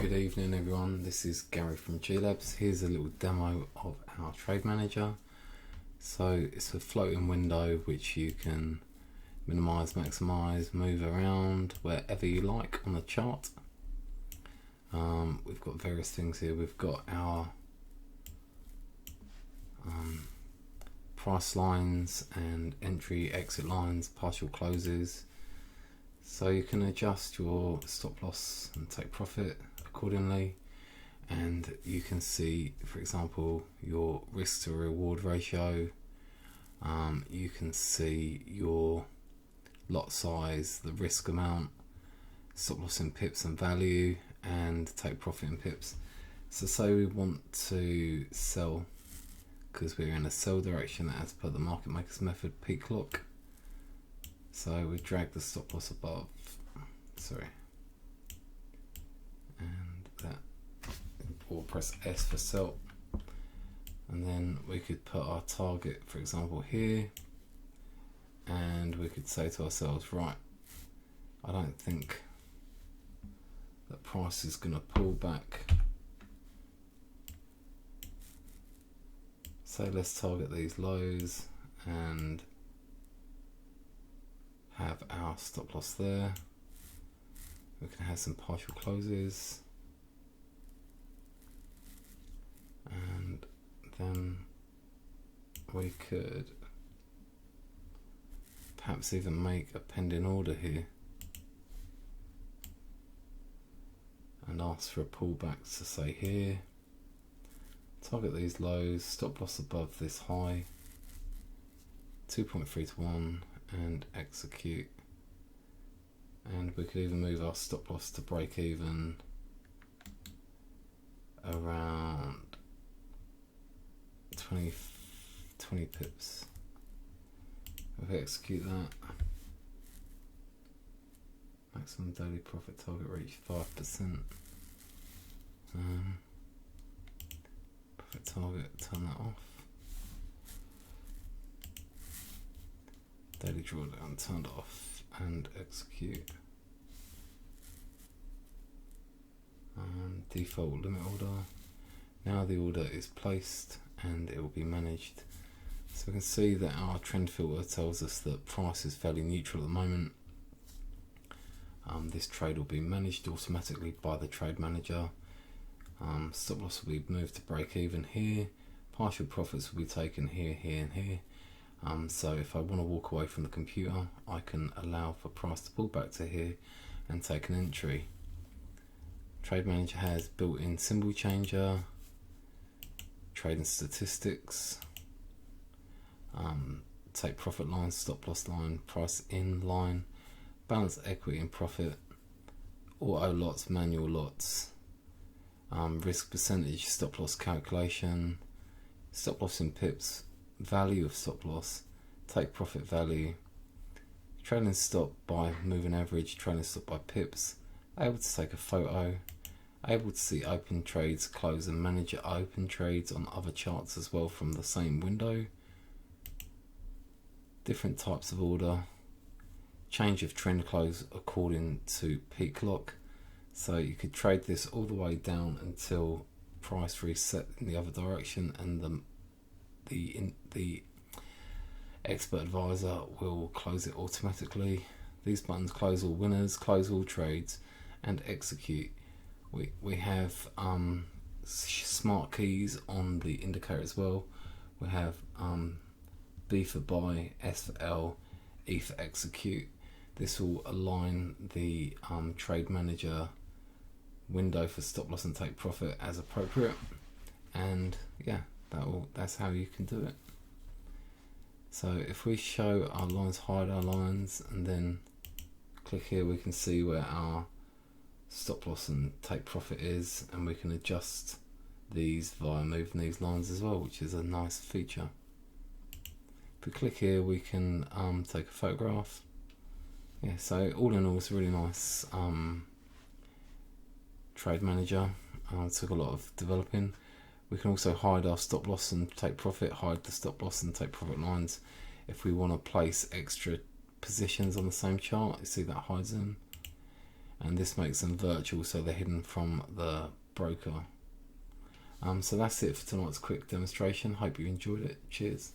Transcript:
Good evening everyone, this is Gary from G-Labs. Here's a little demo of our trade manager. So it's a floating window which you can minimize, maximize, move around wherever you like on the chart. We've got various things here. We've got our price lines and entry exit lines, partial closes. So you can adjust your stop loss and take profit accordingly, and you can see, for example, your risk to reward ratio. You can see your lot size, the risk amount, stop loss in pips and value, and take profit in pips. So say we want to sell because we're in a sell direction as per the market makers method peak lock. So we drag the stop loss above, and that, or press S for sell, and then we could put our target, for example, here, and we could say to ourselves, right, I don't think that price is going to pull back, so let's target these lows and have our stop loss there. We can have some partial closes, and then we could perhaps even make a pending order here and ask for a pullback to say here, target these lows, stop loss above this high, 2.3 to 1, and execute. And we could even move our stop loss to break even around 20 pips. If we execute that, maximum daily profit target reach 5%. Profit target, turn that off. Daily drawdown turned off, and execute. And default limit order. Now the order is placed and it will be managed. So we can see that our trend filter tells us that price is fairly neutral at the moment. This trade will be managed automatically by the trade manager. Stop loss will be moved to break even here. Partial profits will be taken here, here and here. So if I want to walk away from the computer, I can allow for price to pull back to here and take an entry. Trade Manager has built-in symbol changer, trading statistics, take profit line, stop loss line, price in line, balance equity and profit, auto lots, manual lots, risk percentage, stop loss calculation, stop loss in pips, value of stop loss, take profit value, trailing stop by moving average, trailing stop by pips, able to take a photo, able to see open trades, close and manage your open trades on other charts as well from the same window, different types of order, change of trend close according to peak lock. So you could trade this all the way down until price reset in the other direction, and the expert advisor will close it automatically. These buttons close all winners, close all trades, and execute. We have smart keys on the indicator as well. We have B for buy, S for L, E for execute. This will align the trade manager window for stop loss and take profit as appropriate, and yeah, that's how you can do it. So if we show our lines, hide our lines, and then click here, we can see where our stop loss and take profit is, and we can adjust these via moving these lines as well, which is a nice feature. If we click here, we can take a photograph. Yeah, so all in all, it's a really nice trade manager. It took a lot of developing. We can also hide our stop loss and take profit, hide the stop loss and take profit lines if we want to place extra positions on the same chart. You see that hides them. and this makes them virtual, so they're hidden from the broker. So that's it for tonight's quick demonstration. Hope you enjoyed it. Cheers.